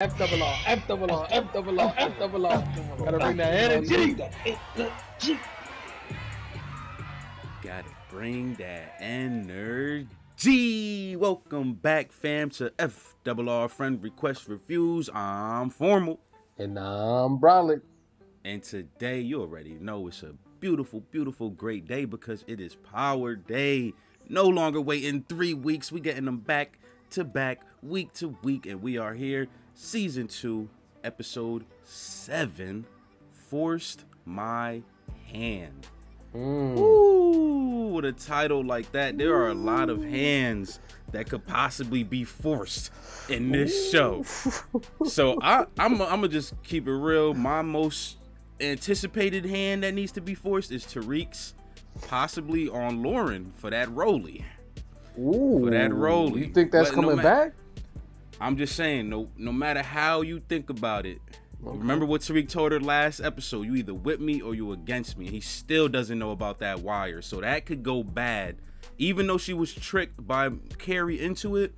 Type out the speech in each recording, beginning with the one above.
F double R, F double R, F double R, F double R. Gotta bring that energy. Gotta bring that energy. Welcome back, fam, to FRR Friend Request Reviews. I'm Formal. And I'm Bralik. And today, you already know it's a beautiful, beautiful, great day because it is Power Day. No longer waiting 3 weeks. We getting them back to back, week to week, and we are here. Season 2, episode 7, Forced My Hand. Ooh, with a title like that, there are a lot of hands that could possibly be forced in this show. So I'm gonna just keep it real. My most anticipated hand that needs to be forced is Tariq's, possibly on Lauren for that Rolly. Ooh, for that Rolly. You think that's coming back? I'm just saying, no matter how you think about it. Okay. Remember what Tariq told her last episode, you either with me or you against me. He still doesn't know about that wire, so that could go bad. Even though she was tricked by Carrie into it,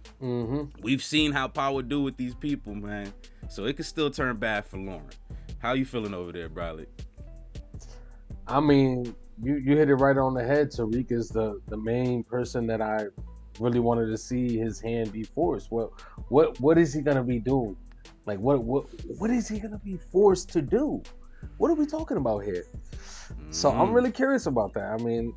we've seen how power do with these people, man. So it could still turn bad for Lauren. How you feeling over there, Bralik? I mean, you hit it right on the head. Tariq is the main person that I really wanted to see his hand be forced. What is he gonna be doing? Like what is he gonna be forced to do? What are we talking about here? So I'm really curious about that. I mean,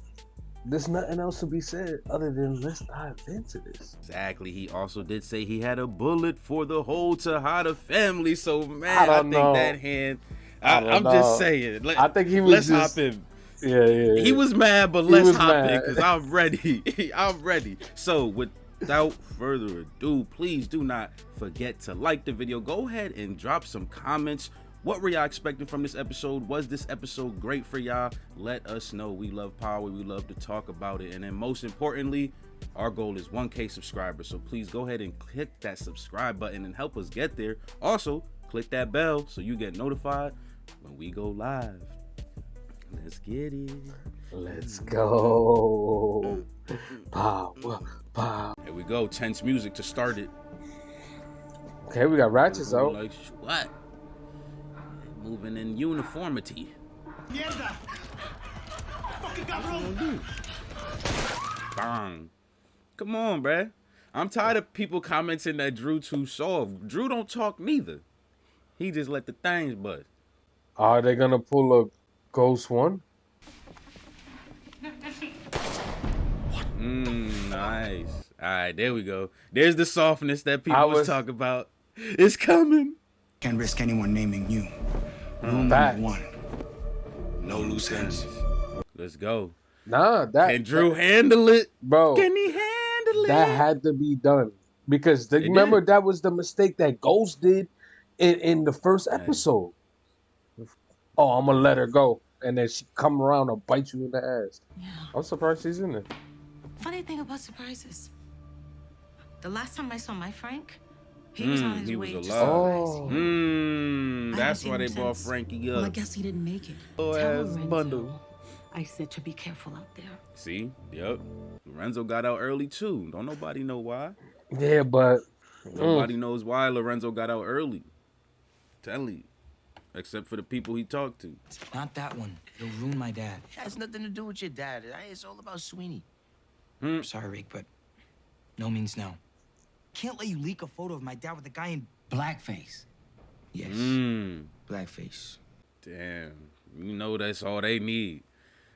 there's nothing else to be said other than let's dive into this. Exactly. He also did say he had a bullet for the whole Tejada family. So man, I think that hand. I'm just saying. I think he was. Let's hop in. Yeah. He was mad, but let's hop in because I'm ready. I'm ready. So without further ado, please do not forget to like the video. Go ahead and drop some comments. What were y'all expecting from this episode? Was this episode great for y'all? Let us know. We love power. We love to talk about it. And then most importantly, our goal is 1K subscribers. So please go ahead and click that subscribe button and help us get there. Also, click that bell so you get notified when we go live. Let's get it. Let's go. Power. Here we go. Tense music to start it. Okay, we got ratchets out. Like what? Moving in uniformity. Bang. Come on, bruh. I'm tired of people commenting that Drew too soft. Drew don't talk neither. He just let the things bust. Are they gonna pull a Ghost one? Nice. All right, there we go. There's the softness that people was talking about. It's coming. Can't risk anyone naming you. Rule Back. number 1. No loose ends. Let's go. Nah, Can Drew handle it? Bro. Can he handle it? That had to be done. Because remember that was the mistake that Ghost did in the first episode. Oh, I'm gonna let her go. And then she come around and bite you in the ass. Yeah. I'm surprised she's in there. Funny thing about surprises. The last time I saw my Frank, he was on his way to surprise. That's why they brought Frankie up. Well, I guess he didn't make it. Oh, Tell ass Lorenzo bundle. I said to be careful out there. See? Yep. Lorenzo got out early too. Don't nobody know why. Yeah, but nobody knows why Lorenzo got out early. Tell you. Except for the people he talked to. Not that one. You'll ruin my dad. It has nothing to do with your dad. It's all about Sweeney. Sorry, Rick, but no means no. Can't let you leak a photo of my dad with a guy in blackface. Yes. Blackface. Damn. You know that's all they need.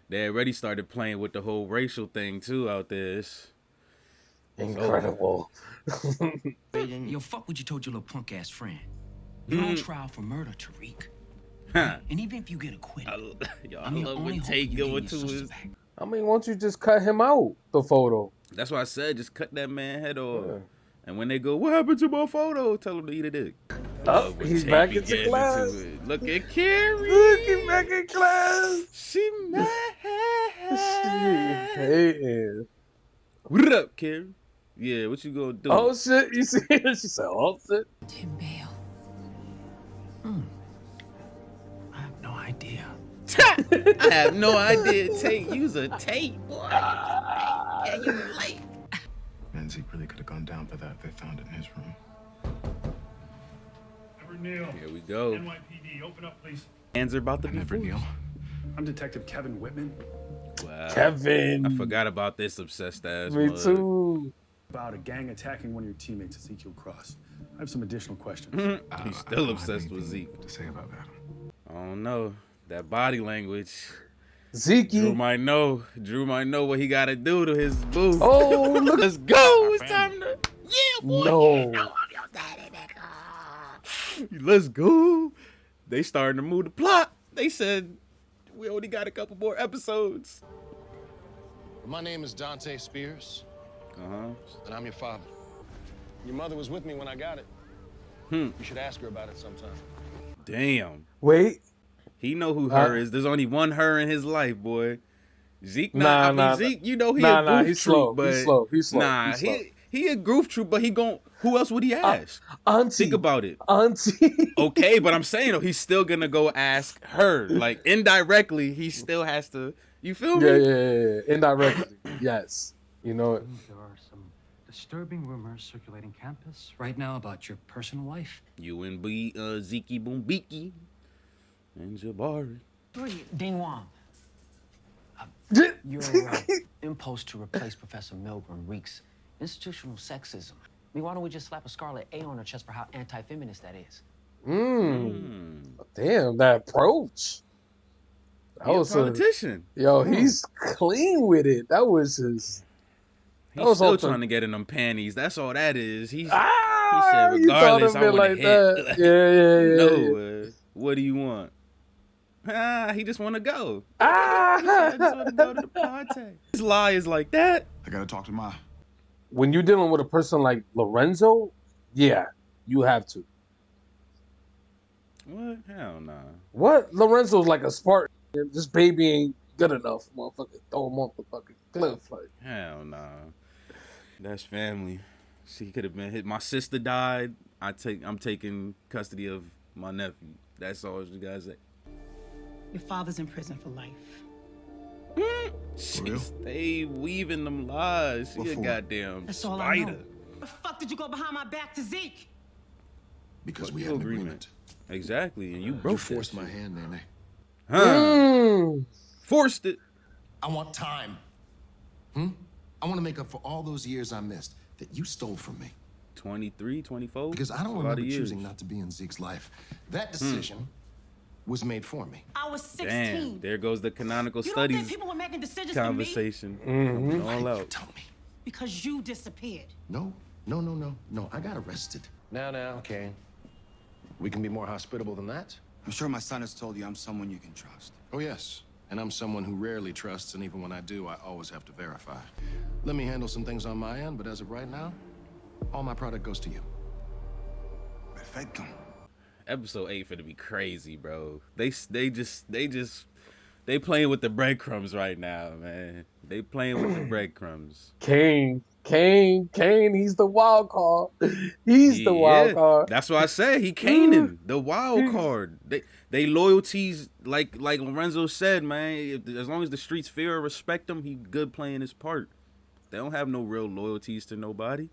They already started playing with the whole racial thing too out there. It's incredible. Yo, fuck what you told your little punk ass friend. You're on trial for murder, Tariq. And even if you get acquitted, I love when Tate going to his. I mean, won't you just cut him out the photo? That's why I said just cut that man head off. Yeah. And when they go, what happened to my photo? Tell him to eat a dick. Oh, he's back into class. Look at Carrie. Look, he's back in class. She mad. She hating. What up, Carrie? Yeah, what you gonna do? Oh shit! You see? She said, "Oh shit." Tim Bale. I have no idea. I have no idea. Tate, you's a Tate, boy. Yeah, you late. Man, Zeke really could have gone down for that. They found it in his room. Neal. Here we go. NYPD, open up, please. Hands are about to be Never full. Neal. I'm Detective Kevin Whitman. Wow. Kevin. I forgot about this obsessed ass Me mug. too. About a gang attacking one of your teammates, Ezekiel Cross. I have some additional questions. He's still obsessed with Zeke. To say about that. I don't know. That body language. Zeke. Drew might know. Drew might know what he got to do to his boo. Oh, look. Let's go. It's time to. Yeah, boy. No. Let's go. They starting to move the plot. They said we only got a couple more episodes. My name is Dante Spears, and I'm your father. Your mother was with me when I got it. You should ask her about it sometime. Damn. Wait. He know who her is. There's only one her in his life, boy. Zeke, Zeke, you know he a goof he's troop, slow. but He's slow. nah, he's slow. he a goof troop, but he gon' who else would he ask? Auntie. Think about it. Auntie. Okay, but I'm saying though, he's still gonna go ask her. Like indirectly, he still has to. You feel me? Yeah. Indirectly, yes. You know it. There are some disturbing rumors circulating campus right now about your personal life. You and Zeke Boombiki and Jabari. Who are you? Ding Wong. Your impulse to replace Professor Milgram reeks institutional sexism. I mean, why don't we just slap a scarlet A on her chest for how anti-feminist that is? Damn, that approach. He a politician. He's clean with it. That was his. He's still trying to get in them panties. That's all that is. He said, you regardless, thought of I it want like to hit. that. Yeah. What do you want? He just want to go. Ah! I just want to go to the party. His lie is like that. I gotta talk to Ma. When you're dealing with a person like Lorenzo, yeah, you have to. What? Hell nah. What? Lorenzo's like a Spartan. This baby ain't good enough, motherfucker. Throw him off the fucking cliff. Like. Hell nah. That's family. She could have been hit. My sister died. I'm taking custody of my nephew. That's all you guys say. Your father's in prison for life. She stay weaving them lies. She a goddamn That's all I know. spider. The fuck did you go behind my back to Zeke? Because we had an agreement. Exactly, and you broke You forced my hand, Nene. Forced it. I want time. I want to make up for all those years I missed that you stole from me. 23, 24? Because I don't remember choosing not to be in Zeke's life. That decision was made for me. I was 16. Damn, there goes the canonical you studies don't think people were making decisions conversation. For me? All Why out. did you tell me? Because you disappeared. No. I got arrested. Now, okay. We can be more hospitable than that. I'm sure my son has told you I'm someone you can trust. Oh, yes. And I'm someone who rarely trusts, and even when I do, I always have to verify. Let me handle some things on my end, but as of right now, all my product goes to you. Perfecto. Episode 8 finna be crazy, bro. They playing with the breadcrumbs right now, man. They playing with the breadcrumbs. Kane, he's the wild card. He's the wild card. That's what I said. He Kanan, the wild card. They loyalties, like Lorenzo said, man. As long as the streets fear or respect him, he good playing his part. They don't have no real loyalties to nobody.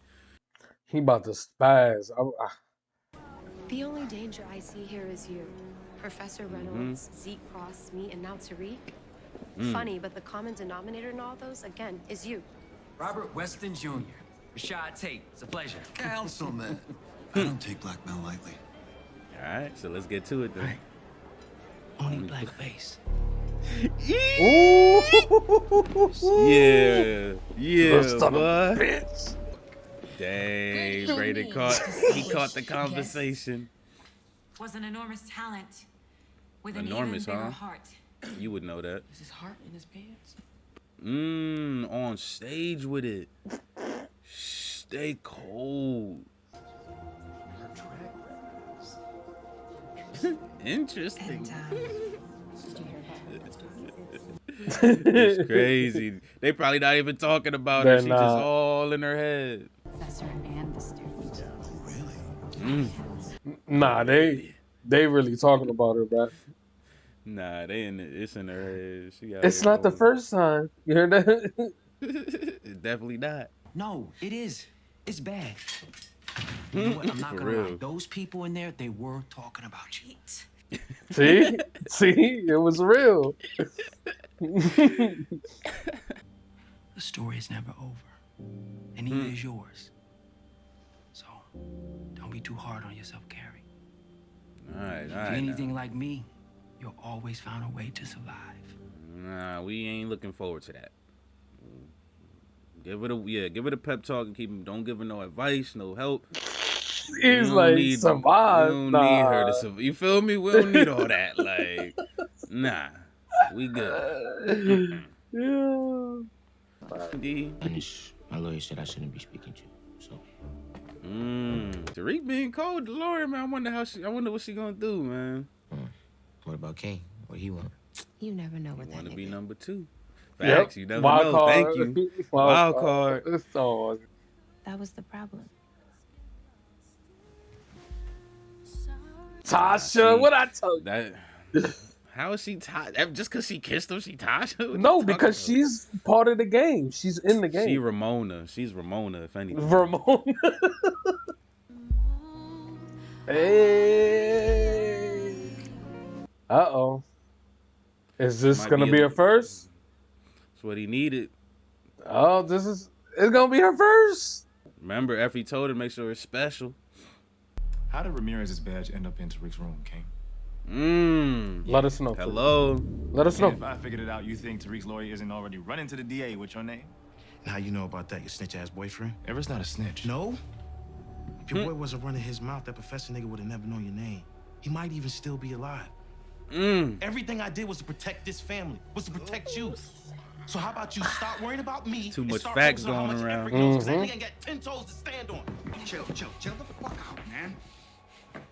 He about to spaz. The only danger I see here is you. Professor Reynolds, Zeke Cross, me, and now Tariq. Funny, but the common denominator in all those, again, is you. Robert Weston Jr. Rashad Tate. It's a pleasure. Councilman. I don't take blackmail lightly. All right, so let's get to it then. Right. Only blackface. Yeah, Son of a boy. bitch. Dang, Brady caught the conversation. Was an enormous talent with an Enormous, even bigger huh? heart. You would know that. Is his heart in his pants? On stage with it. Stay cold. Interesting. It's crazy. They probably not even talking about her. She's just all in her head. Professor and the student. Nah, they really talking about her, bro. Nah, it's in her head. It's not the first time. You heard that? It's definitely not. No, it is. It's bad. You know what? I'm not gonna lie. Those people in there, they were talking about you. See, it was real. The story is never over, and neither is yours. So, don't be too hard on yourself, Carrie. All right. If you're anything like me, you'll always find a way to survive. Nah, we ain't looking forward to that. Give it a pep talk and keep him. Don't give her no advice, no help. He's like, survive. We don't need her to survive. You feel me? We don't need all that. Like, nah, we good. Yeah. My lawyer said I shouldn't be speaking to you. So. Tariq being cold, the lawyer, man. I wonder what she gonna do, man. What about Kane? What he want? You never know what that Want to nigga. be number 2. Facts. You never know. Card. Thank you. Wild card. That was the problem. Tasha, what I told you? How is she Tasha? Just because she kissed him, she Tasha? No, because she's part of the game. She's in the game. She's Ramona, if anything. Ramona. Hey. Uh-oh. Is this going to be her first? That's what he needed. Oh, it's going to be her first? Remember, Effie told her to make sure it's special. How did Ramirez's badge end up in Tariq's room, King? Let us know. Hello. Let us know. If I figured it out, you think Tariq's lawyer isn't already running to the DA with your name? And how you know about that, your snitch-ass boyfriend? Everett's not a snitch. No? If your boy wasn't running his mouth, that professor nigga would have never known your name. He might even still be alive. Everything I did was to protect this family, was to protect you. So how about you stop worrying about me? Too much facts going around. That nigga got 10 toes to stand on. Chill the fuck out, man. What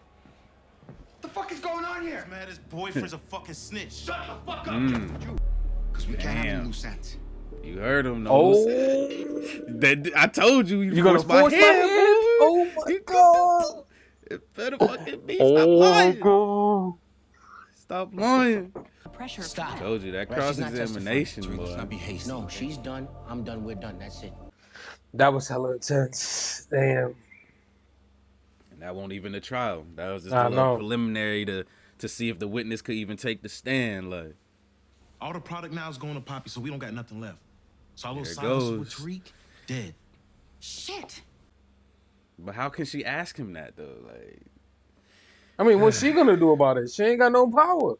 the fuck is going on here? Man, his boyfriend's a fucking snitch. Shut the fuck up. Because we can't have any loose ends. You heard him, no. Oh. I told you. You gonna force my hand? Oh my god. It better fucking be. Stop lying. God. Stop lying. Pressure. I told you that cross-examination, boy. No, she's done. I'm done. We're done. That's it. That was hella intense. Damn. And that wasn't even the trial. That was just a little preliminary to see if the witness could even take the stand. Like, all the product now is going to Poppy, so we don't got nothing left. So our little There it silence goes. with Tariq, dead. Shit. but how can she ask him that though? Like, I mean, what's she gonna do about it? She ain't got no power.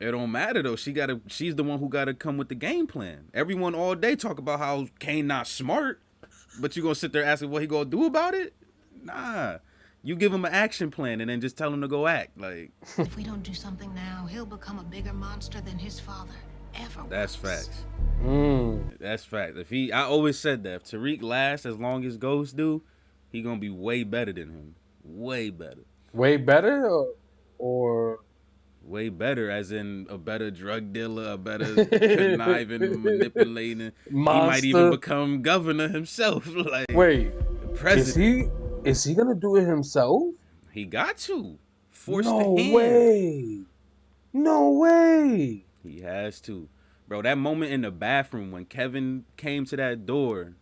it don't matter though. She's the one who gotta come with the game plan. Everyone all day talk about how Kane not smart, but you gonna sit there asking what he gonna do about it? Nah. You give him an action plan and then just tell him to go act. Like, If we don't do something now, he'll become a bigger monster than his father ever was. that's facts. That's facts. I always said that if Tariq lasts as long as Ghost do, he gonna be way better than him. Way better. Way better or Way better, as in a better drug dealer, a better conniving, manipulating. Monster. He might even become governor himself. Like, wait, president. Is he gonna do it himself? He got to force No the hand. way. No way. He has to, bro. That moment in the bathroom when Kevin came to that door,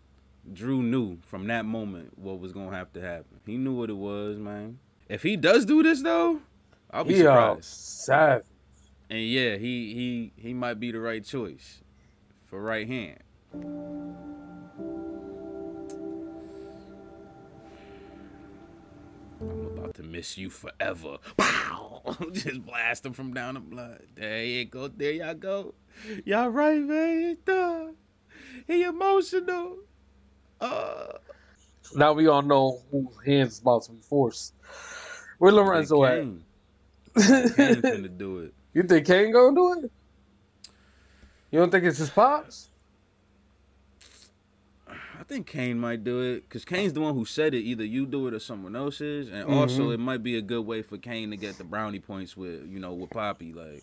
Drew knew from that moment what was gonna have to happen. He knew what it was, man. If he does do this though, I'll be surprised. Savage. And yeah, he might be the right choice for right hand. I'm about to miss you forever. Pow! Just blast him from down the blood. There you go. There y'all go. Y'all right, man. He emotional. Now we all know whose hands is about to be forced. Where Lorenzo at? Kane finna do it. You think Kane gonna do it? You don't think it's his pops? I think Kane might do it because Kane's the one who said it. Either you do it or someone else is, and also it might be a good way for Kane to get the brownie points with Poppy. Like,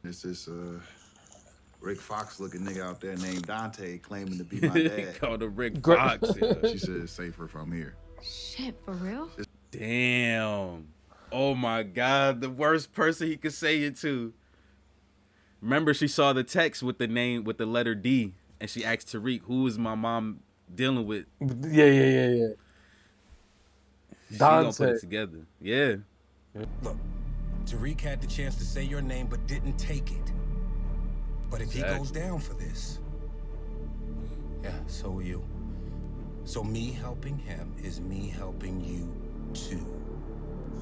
It's this Rick Fox looking nigga out there named Dante claiming to be my dad. Called him Rick Fox. Yeah. She said it's safer if I'm here. Shit, for real? Damn. Oh my God, the worst person he could say it to. Remember, she saw the text with the name with the letter D. And she asked Tariq, who is my mom dealing with? Yeah. She gonna put it together. Yeah. Look, Tariq had the chance to say your name but didn't take it. But if he goes down for this, yeah, so will you. So me helping him is me helping you too.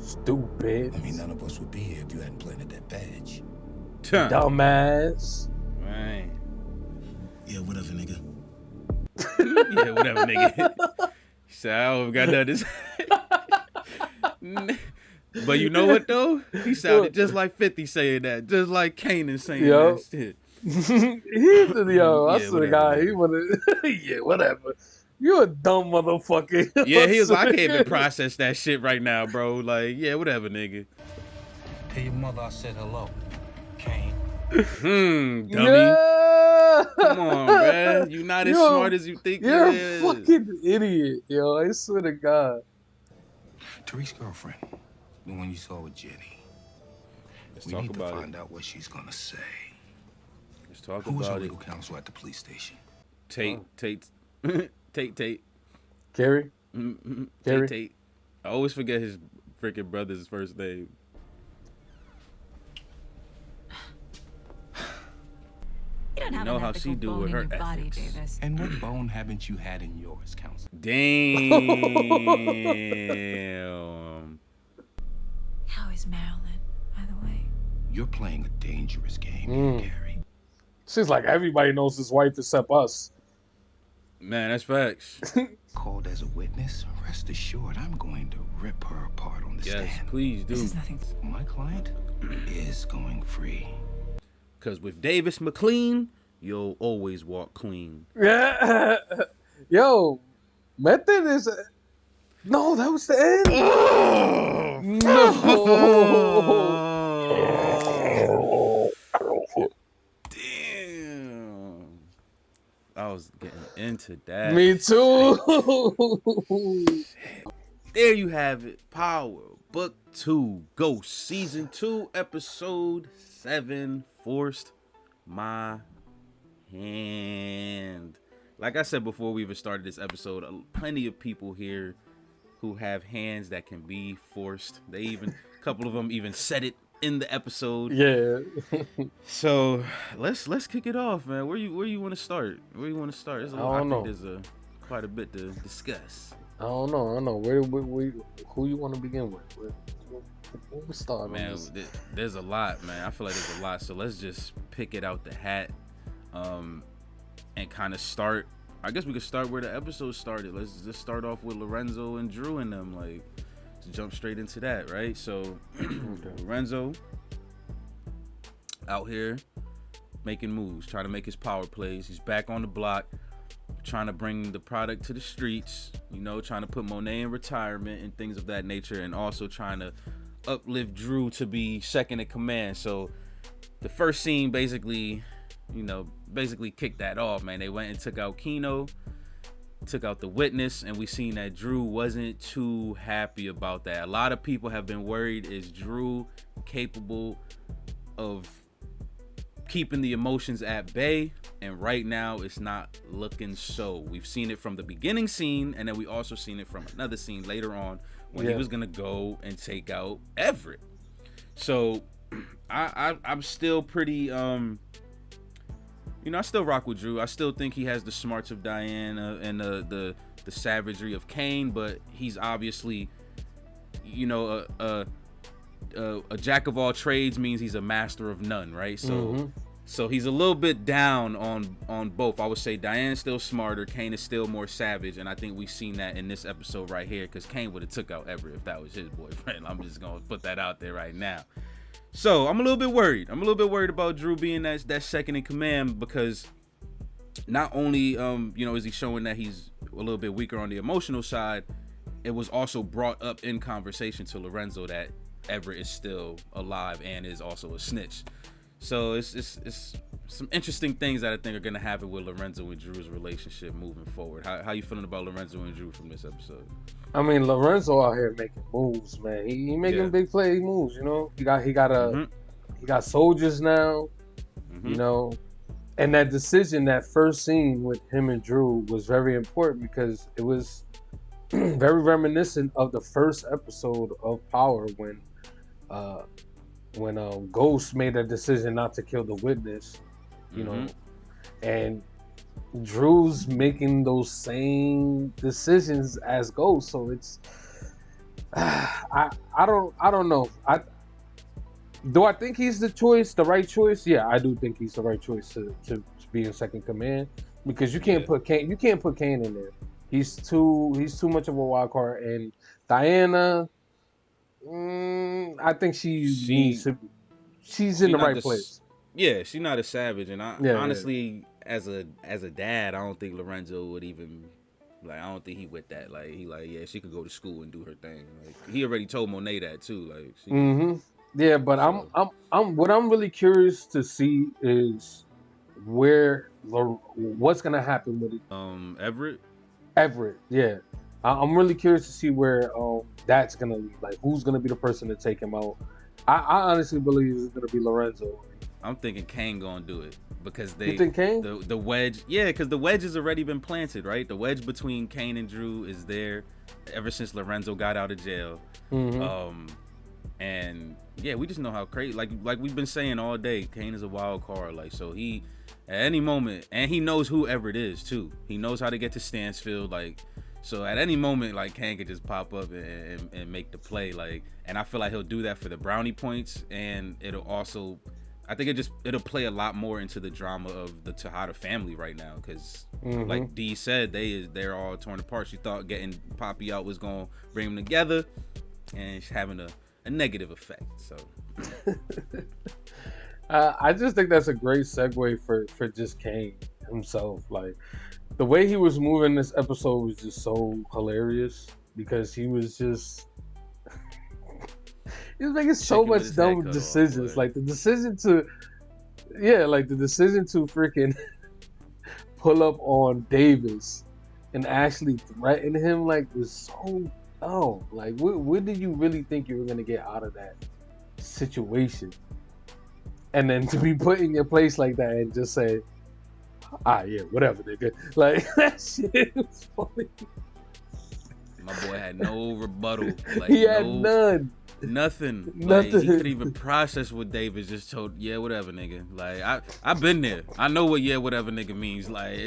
Stupid. I mean, none of us would be here if you hadn't planted that badge. Dumbass. Right. Yeah, whatever, nigga. Yeah, whatever, nigga. He said, I don't got nothing. But you know what though? He sounded just like 50 saying that, just like Kanan saying that shit. I swear to God, he wanted. Yeah, whatever. You a dumb motherfucker. Yeah, he was like, I can't even process that shit right now, bro. Like, yeah, whatever, nigga. Tell your mother I said hello, Kane. Dummy. Yeah. Come on, man. You not as smart as you think you is. You're a fucking idiot, yo. I swear to God. Tariq's girlfriend, the one you saw with Jenny. We need to find out what she's gonna say. Let's talk Who's about our it. legal counsel at the police station? Tate. Carrie? Carrie? Tate. I always forget his freaking brother's first name. You know how she do with her ethics. Davis. And what bone haven't you had in yours, counsel? Damn. How is Marilyn, by the way? You're playing a dangerous game here, Gary. She's like, everybody knows his wife except us. Man, that's facts. Called as a witness, rest assured I'm going to rip her apart on the stand. Yes, please do. This is nothing. My client is going free. Because with Davis McLean, you'll always walk clean. Yeah. Yo, Method is... No, that was the end. No. Damn. I was getting into that. Me too. There you have it. Power Book 2, Ghost Season 2, Episode 7, Forced My Hand. Like I said before we even started this episode, plenty of people here who have hands that can be forced. They even, a couple of them even said it in the episode. Yeah. So let's kick it off, man. Where you want to start? Where you want to start? There's I think there's quite a bit to discuss. I don't know. Who you want to begin with? Where we start? Man, there's a lot, man. I feel like there's a lot. So let's just pick it out the hat, and kind of start. I guess we could start where the episode started. Let's just start off with Lorenzo and Drew and them, like, to jump straight into that, right? So Lorenzo out here making moves, trying to make his power plays. He's back on the block, trying to bring the product to the streets, trying to put Monet in retirement and things of that nature, and also trying to uplift Drew to be second in command. So the first scene basically kicked that off, man. They went and took out Keno, took out the witness, and we seen that Drew wasn't too happy about that. A lot of people have been worried, is Drew capable of keeping the emotions at bay? And right now it's not looking so. We've seen it from the beginning scene, and then we also seen it from another scene later on when he was gonna go and take out Everett. So I'm still pretty I still rock with Drew. I still think he has the smarts of Diana and the savagery of Kane, but he's obviously a jack of all trades means he's a master of none, right? So so he's a little bit down on both. I would say Diane's still smarter, Kane is still more savage, and I think we've seen that in this episode right here, because Kane would have took out Everett if that was his boyfriend. I'm just gonna put that out there right now. So I'm a little bit worried. About Drew being that second in command, because not only is he showing that he's a little bit weaker on the emotional side, it was also brought up in conversation to Lorenzo that Everett is still alive and is also a snitch. So it's some interesting things that I think are gonna happen with Lorenzo and Drew's relationship moving forward. How you feeling about Lorenzo and Drew from this episode? I mean, Lorenzo out here making moves, man. He making big play moves. He got soldiers now. And that decision, that first scene with him and Drew was very important, because it was very reminiscent of the first episode of Power when Ghost made a decision not to kill the witness, you know, and Drew's making those same decisions as Ghost. So it's I don't know. Do I think he's the right choice? Yeah, I do think he's the right choice to be in second command, because you can't put Kane in there. He's too much of a wild card. And Diana, I think she's in the right place. Yeah, she's not a savage, and honestly, as a dad, I don't think Lorenzo would even I don't think he with that. Yeah, she could go to school and do her thing. Like, he already told Monet that too. Yeah, but I'm what I'm really curious to see is what's gonna happen with it. Everett, yeah. I'm really curious to see where that's gonna lead. Like, who's gonna be the person to take him out? I honestly believe it's gonna be Lorenzo. I'm thinking Kane gonna do it, because You think Kane? The wedge, yeah, because the wedge has already been planted, right? The wedge between Kane and Drew is there ever since Lorenzo got out of jail. And yeah, we just know how crazy. Like we've been saying all day, Kane is a wild card. Like, so he at any moment, and he knows who Everett is too. He knows how to get to Stansfield. Like, so at any moment, like, Kane could just pop up and make the play. Like, and I feel like he'll do that for the brownie points, and it'll also, I think it'll play a lot more into the drama of the Tejada family right now, because like Dee said, they're all torn apart. She thought getting Poppy out was gonna bring them together, and it's having a negative effect. So I just think that's a great segue for just Kane himself. Like, the way he was moving this episode was just so hilarious, because he was making so much dumb decisions. Like the decision to freaking pull up on Davis and actually threaten him, like, was so dumb. Like, what did you really think you were gonna get out of that situation? And then to be put in your place like that and just say, yeah, whatever, nigga. Like, that shit was funny. My boy had no rebuttal. Like, he had none. Nothing. Like, he couldn't even process what Davis just told. Yeah, whatever, nigga. Like, I've been there. I know what yeah, whatever, nigga means. Like,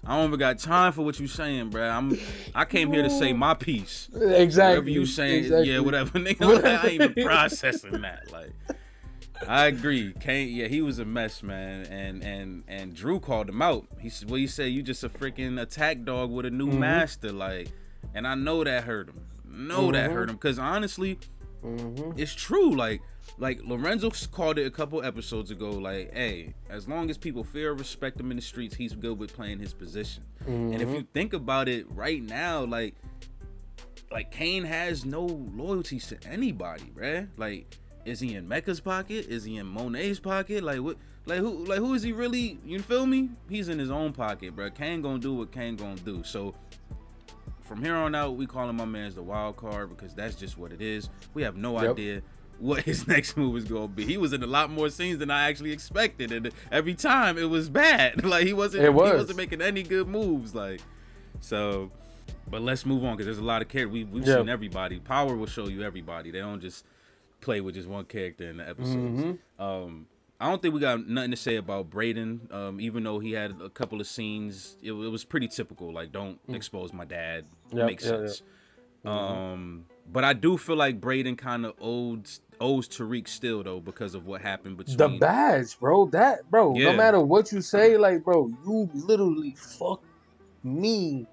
I don't even got time for what you saying, bro. I came here to say my piece. Exactly. Whatever you saying, yeah, whatever, nigga. Like, I ain't even processing that. Like, I agree. Kane, yeah, he was a mess, man. And Drew called him out. He said, you just a freaking attack dog with a new master. Like, and I know that hurt him. That hurt him, because honestly, it's true. Like Lorenzo called it a couple episodes ago. Like, hey, as long as people fear or respect him in the streets, he's good with playing his position. And if you think about it right now, like Kane has no loyalties to anybody, bruh. Like, is he in Mecca's pocket? Is he in Monet's pocket? Like, what? Who is he really? You feel me? He's in his own pocket, bruh. Kane gonna do what Kane gonna do. So from here on out, we calling my man's the wild card, because that's just what it is. We have no idea what his next move is going to be. He was in a lot more scenes than I actually expected, and every time it was bad. Like, he wasn't making any good moves. Like, so, but let's move on, because there's a lot of characters. We've seen everybody. Power will show you everybody. They don't just play with just one character in the episodes. I don't think we got nothing to say about Braden, even though he had a couple of scenes. It was pretty typical. Like, don't expose my dad. Makes sense. But I do feel like Braden kind of owes Tariq still, though, because of what happened between the badge, bro. No matter what you say, like, bro, you literally fucked me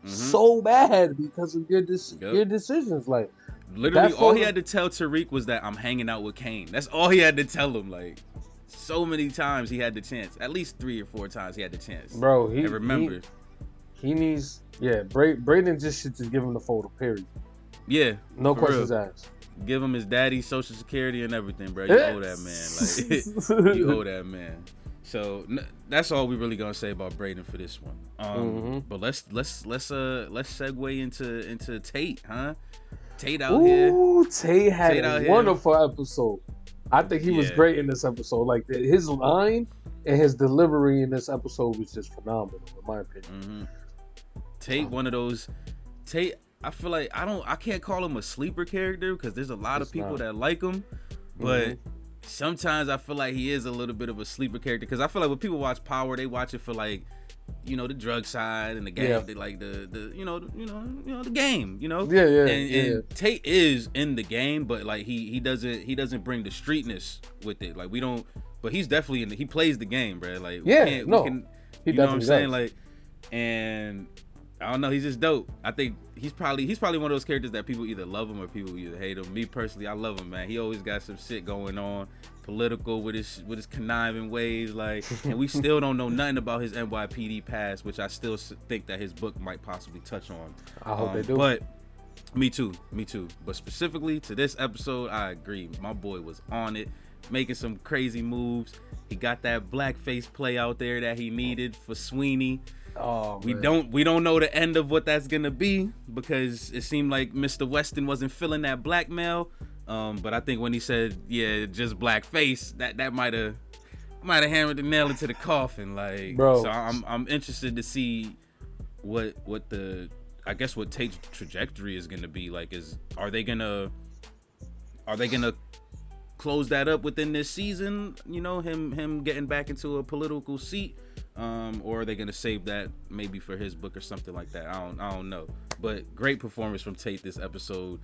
so bad because of your decisions. Like, literally, all he had to tell Tariq was that I'm hanging out with Kane. That's all he had to tell him. Like, so many times he had the chance. At least 3 or 4 times he had the chance. Bro, he needs. Yeah, Braden should just give him the photo. Period. Yeah, no questions asked. Give him his daddy's social security and everything, bro. You owe that man. Like, you owe that man. So that's all we really gonna say about Braden for this one. But let's segue into Tate, huh? Tate out here. Tate had a wonderful episode. I think he was great in this episode. Like, his line and his delivery in this episode was just phenomenal, in my opinion. Tate, one of those. Tate, I feel like I can't call him a sleeper character because there's a lot of people that like him, but sometimes I feel like he is a little bit of a sleeper character because I feel like when people watch Power, they watch it for like, you know, the drug side and the game, they like the you know the game, you know. And Tate is in the game, but like he doesn't bring the streetness with it. Like we don't, but he's definitely he plays the game, bro. Like he you know what I'm saying, does. like, and I don't know, he's just dope. I think he's probably one of those characters that people either love him or people either hate him. Me personally, I love him, man. He always got some shit going on, political with his conniving ways, like, and we still don't know nothing about his NYPD past, which I still think that his book might possibly touch on. I hope they do. But me too. But specifically to this episode, I agree. My boy was on it, making some crazy moves. He got that blackface play out there that he needed for Sweeney. Oh, we don't know the end of what that's gonna be because it seemed like Mr. Weston wasn't feeling that blackmail. But I think when he said, yeah, just blackface, that might have hammered the nail into the coffin, like, bro. So I'm interested to see what Tate's trajectory is gonna be. Like, are they gonna close that up within this season? You know, him getting back into a political seat. Or are they gonna save that maybe for his book or something like that? I don't know. But great performance from Tate this episode.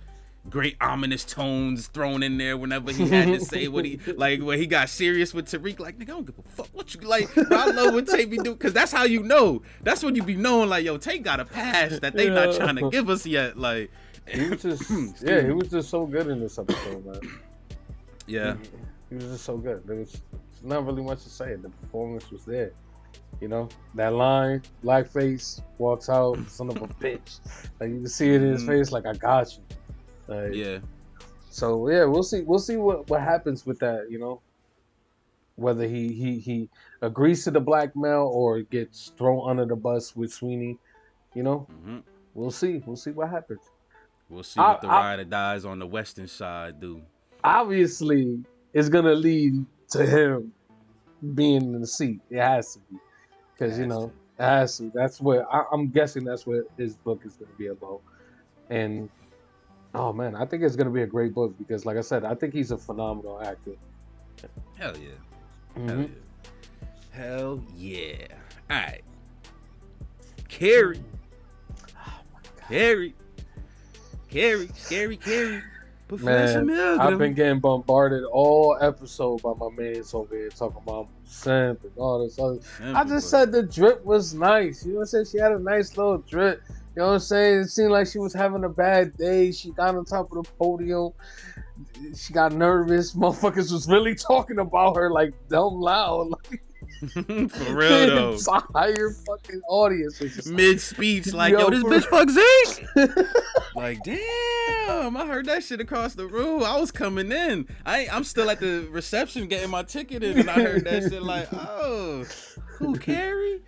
Great ominous tones thrown in there whenever he had to say what he like when he got serious with Tariq. Like, nigga, I don't give a fuck what you like. But I love what Tate be doing because that's how you know. That's when you be knowing like, yo, Tate got a pass that they not trying to give us yet. Like, he was just he was just so good in this episode, man. Yeah, he was just so good. There was not really much to say. The performance was there. You know, that line, blackface, walks out, son of a bitch. Like, you can see it in his face, like, I got you. Like, yeah. So, yeah, we'll see what happens with that, you know. Whether he agrees to the blackmail or gets thrown under the bus with Sweeney, you know. We'll see. We'll see what happens. We'll see what the ride or dies on the Western side do. Obviously, it's going to lead to him being in the seat. It has to be. Because, you know, it has to. That's what I'm guessing that's what his book is going to be about. And, oh, man, I think it's going to be a great book because, like I said, I think he's a phenomenal actor. Hell yeah. Hell yeah. All right. Carrie. Oh, my God. Scary. Professor Man, I've been getting bombarded all episode by my mans over here talking about simp and all this other. I just said the drip was nice. You know what I'm saying? She had a nice little drip. You know what I'm saying? It seemed like she was having a bad day. She got on top of the podium. She got nervous. Motherfuckers was really talking about her like dumb loud. Like, for real though. Entire fucking audience was just mid speech, like, yo, this bitch fuck Zeke. Like, damn, I heard that shit across the room. I was coming in. I'm still at the reception getting my ticket in, and I heard that shit. Like, oh, who, Carrie?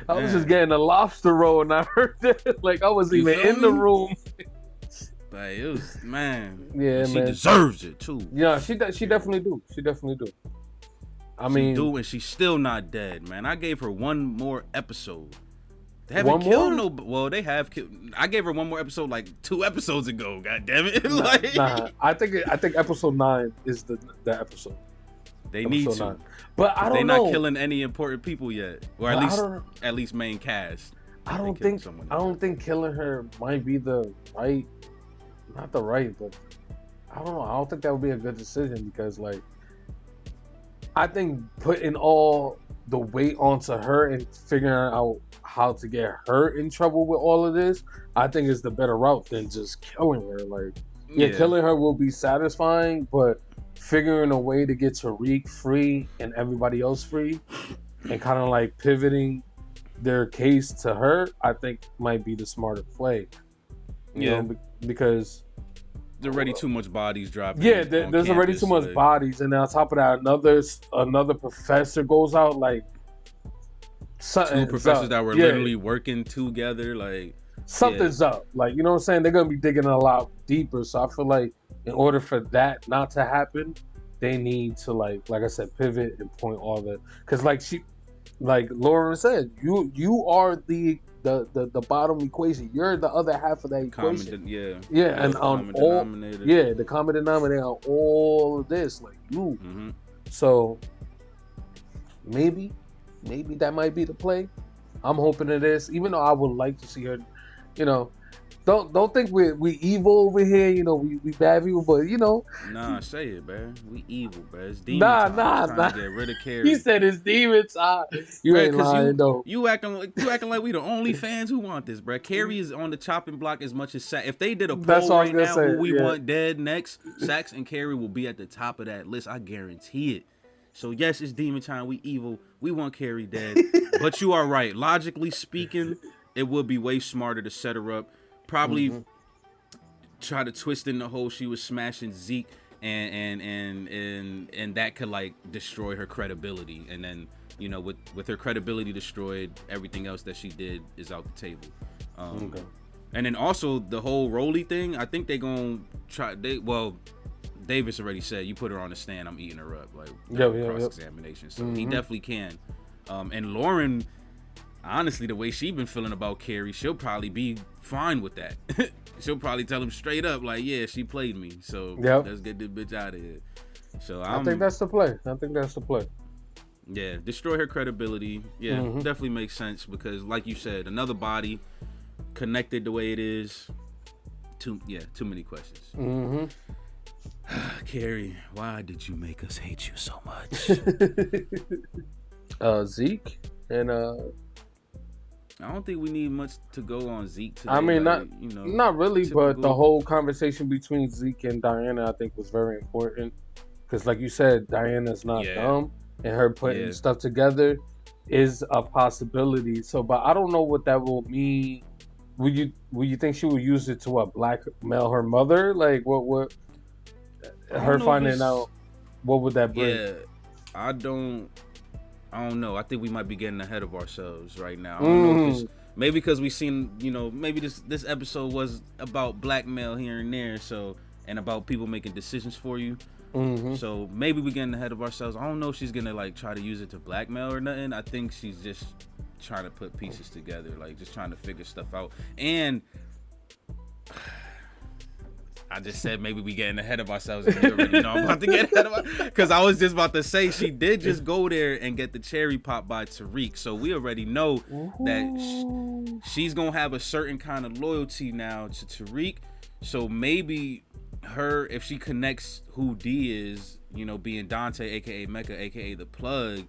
I was just getting a lobster roll, and I heard that. Like, I wasn't even in the room. But it was, man. Yeah, she man. deserves it too. Yeah, she definitely do. She definitely do. I mean, and she's still not dead, man. I gave her one more episode. They haven't killed no. Well, they have killed. I gave her one more episode like 2 episodes ago. God damn it! Like, nah, I think episode 9 is the episode. They need to, 9. But I don't know. They're not killing any important people yet, or at least main cast. I don't think killing her might be the right, not the right, but I don't know. I don't think that would be a good decision because, like, I think putting all the weight onto her and figuring out how to get her in trouble with all of this, I think is the better route than just killing her. Like, killing her will be satisfying, but figuring a way to get Tariq free and everybody else free and kind of like pivoting their case to her, I think might be the smarter play. You know, because there's already too much bodies dropping. Yeah, there's already too much bodies, and on top of that, another professor goes out. Like, 2 professors that were literally working together. Like, something's up. Like, you know what I'm saying? They're gonna be digging a lot deeper. So I feel like in order for that not to happen, they need to like I said, pivot and point all the. Because like Lauren said, you are the the bottom equation. You're the other half of that equation. And the on common all denominator. the common denominator on all of this, like you. Mm-hmm. So maybe that might be the play. I'm hoping it is, even though I would like to see her, you know. Don't think we evil over here, you know, we bad people, but you know. Nah, say it, man. We evil, man. It's demon time. It's time to get rid of Carrie. He said it's demon time. You bruh, ain't lying though. You acting like we the only fans who want this, bro. Carrie is on the chopping block as much as Sax. If they did a poll right now, who we want dead next, Sax and Carrie will be at the top of that list. I guarantee it. So yes, it's demon time. We evil. We want Carrie dead. But you are right. Logically speaking, it would be way smarter to set her up. Probably try to twist in the whole she was smashing Zeke and that could like destroy her credibility. And then, you know, with her credibility destroyed, everything else that she did is out the table. And then also the whole Rolly thing, I think they gonna try. Davis already said, you put her on the stand, I'm eating her up. Like cross-examination. So he definitely can. And Lauren, honestly, the way she been feeling about Carrie, she'll probably be fine with that. She'll probably tell him straight up, like, yeah, she played me. So let's get this bitch out of here. So I think that's the play. Yeah, destroy her credibility. Yeah, definitely makes sense because, like you said, another body connected the way it is. Too many questions. Carrie, why did you make us hate you so much? Zeke and I don't think we need much to go on Zeke today. I mean, not really, typical. but the whole conversation between Zeke and Diana, I think, was very important because, like you said, Diana's not dumb, and her putting stuff together is a possibility. So, but I don't know what that will mean. Would you think she would use it to blackmail her mother? Like what? Her finding out, what would that bring? Yeah, I don't know. I think we might be getting ahead of ourselves right now. I don't know if it's, maybe because we seen, you know, maybe this episode was about blackmail here and there, and about people making decisions for you. So maybe we're getting ahead of ourselves. I don't know if she's gonna like try to use it to blackmail or nothing. I think she's just trying to put pieces together, like just trying to figure stuff out. And I just said maybe we getting ahead of ourselves, and you already know I'm about to get ahead of myself, because I was just about to say she did just go there and get the cherry pop by Tariq, so we already know that she's gonna have a certain kind of loyalty now to Tariq. So maybe her, if she connects who D is, you know, being Dante, aka Mecca, aka the plug,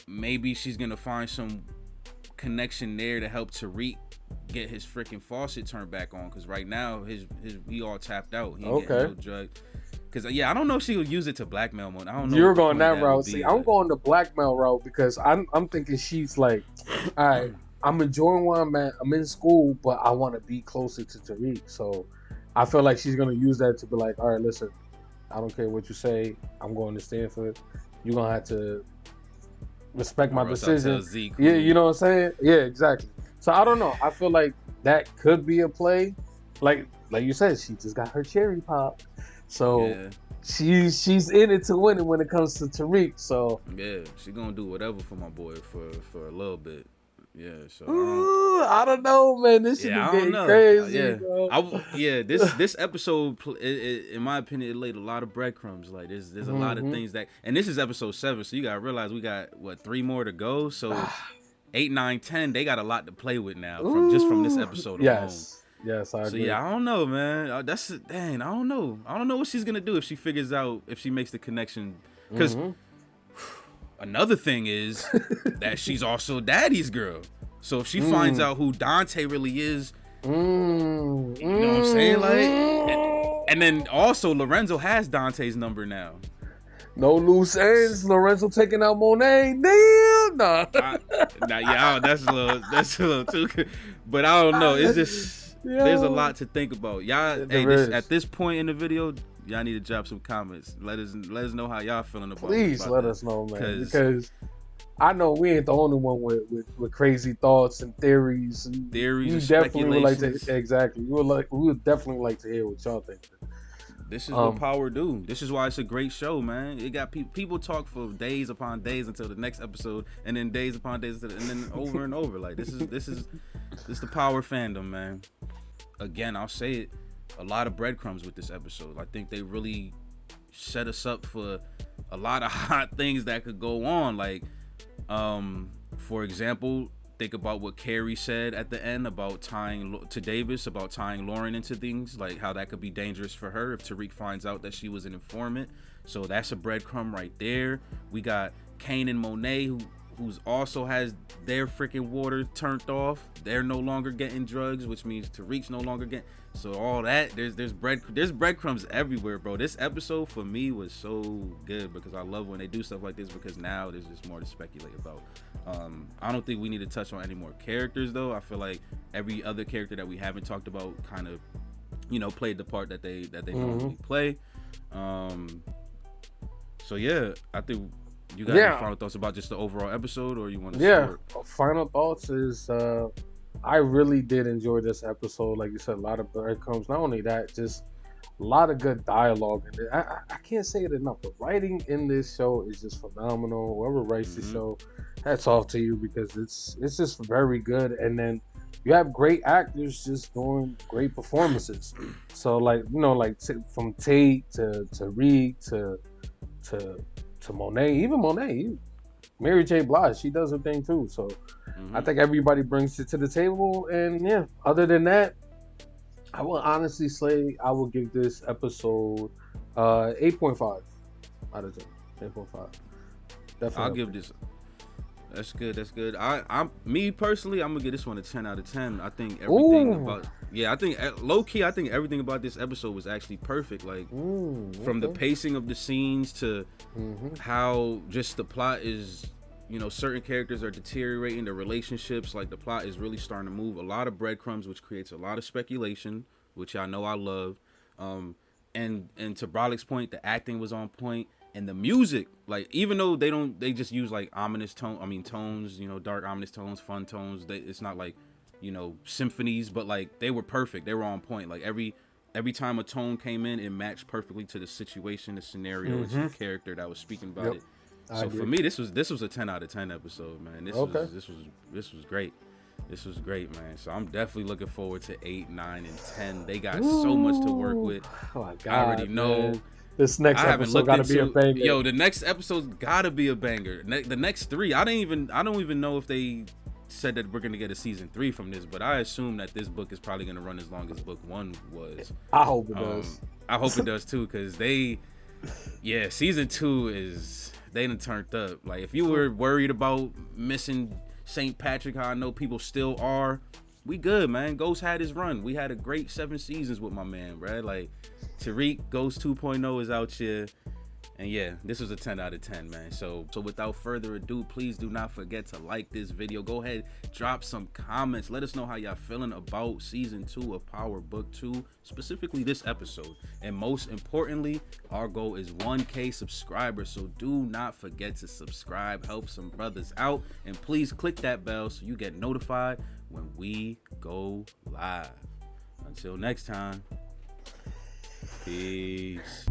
maybe she's gonna find some connection there to help Tariq get his freaking faucet turned back on, because right now he all tapped out. He ain't getting no drug. Because I don't know if she'll use it to blackmail one. I don't know. You're going that route. See, I'm going the blackmail route because I'm thinking she's like, all right, I'm enjoying where I'm at. I'm in school, but I want to be closer to Tariq. So I feel like she's gonna use that to be like, all right, listen, I don't care what you say. I'm going to Stanford. You're gonna have to respect my decision. Yeah, you know what I'm saying? Yeah, exactly. So I don't know. I feel like that could be a play. Like you said, she just got her cherry pop. So she's in it to win it when it comes to Tariq. So yeah, she gonna do whatever for my boy for a little bit. Yeah, so I don't know, man. This shit is getting crazy. Bro. This episode, in my opinion, it laid a lot of breadcrumbs. Like there's a lot of things that, and this is episode 7, so you gotta realize we got 3 more to go. So 8, 9, 10, they got a lot to play with now from this episode alone. Yes, I agree. So I don't know, man. I don't know. I don't know what she's gonna do if she figures out, if she makes the connection. Because another thing is that she's also Daddy's girl. So if she finds out who Dante really is, you know what I'm saying? Like, and then also Lorenzo has Dante's number now. No loose ends. Lorenzo taking out Monet. Damn, nah. That's a little too good. But I don't know. It's just there's a lot to think about. Y'all, at this point in the video, y'all need to drop some comments. Let us know how y'all feeling about. Please let us know, man, because I know we ain't the only one with crazy thoughts and theories. And definitely would like to We would definitely like to hear what y'all think. This is what power do. This is why it's a great show, man. It got people talk for days upon days until the next episode, and then days upon days, and then over and over. Like this is the power fandom, man. Again, I'll say it. A lot of breadcrumbs with this episode. I think they really set us up for a lot of hot things that could go on. Like, for example, think about what Carrie said at the end about tying Lauren into things, like how that could be dangerous for her if Tariq finds out that she was an informant. So that's a breadcrumb right there. We got Kane and Monet, who's also has their freaking water turned off. They're no longer getting drugs, which means Tariq's no longer getting. So all that, there's breadcrumbs everywhere, bro. This episode for me was so good because I love when they do stuff like this, because now there's just more to speculate about. I don't think we need to touch on any more characters though. I feel like every other character that we haven't talked about kind of, played the part that they normally play. So yeah, I think you got any final thoughts about just the overall episode, or you want to start? Final thoughts is I really did enjoy this episode. Like you said, a lot of breadcrumbs. Not only that, just a lot of good dialogue. And I can't say it enough. The writing in this show is just phenomenal. Whoever writes the show, hats off to you, because it's just very good. And then you have great actors just doing great performances. So from Tate to Tariq to Monet, even Monet, Mary J. Blige, she does her thing too. So I think everybody brings it to the table. And yeah, other than that, I will honestly say I will give this episode 8.5 out of 10. 8.5. Definitely. I'll give this. That's good. I'm me personally, I'm gonna give this one a 10 out of 10. I think everything low key, I think everything about this episode was actually perfect. Like from the pacing of the scenes to how just the plot is, certain characters are deteriorating, the relationships, like the plot is really starting to move. A lot of breadcrumbs, which creates a lot of speculation, which I know I love. And to Bralik's point, the acting was on point. And the music, like, even though they just use like tones, dark ominous tones, fun tones. It's not like, symphonies, but like they were perfect. They were on point. Like every time a tone came in, it matched perfectly to the situation, the scenario, to the character that was speaking about it. So for me, this was a 10 out of 10 episode, man. This was great. This was great, man. So I'm definitely looking forward to 8, 9, and 10. They got so much to work with. Oh my God, I already know. Man. This next episode gotta be a banger. Yo, the next episode's gotta be a banger. The next 3, I don't even know if they said that we're gonna get a season 3 from this, but I assume that this book is probably gonna run as long as book 1 was. I hope it does. I hope it does too, because season 2 they done turned up. Like if you were worried about missing St. Patrick, how I know people still are, we good, man. Ghost had his run. We had a great 7 seasons with my man, bro. Like Tariq, Ghost 2.0 is out here. And yeah, this was a 10 out of 10, man. So without further ado, please do not forget to like this video. Go ahead, drop some comments. Let us know how y'all feeling about season 2 of Power Book 2, specifically this episode. And most importantly, our goal is 1K subscribers. So do not forget to subscribe, help some brothers out. And please click that bell so you get notified when we go live. Until next time, peace.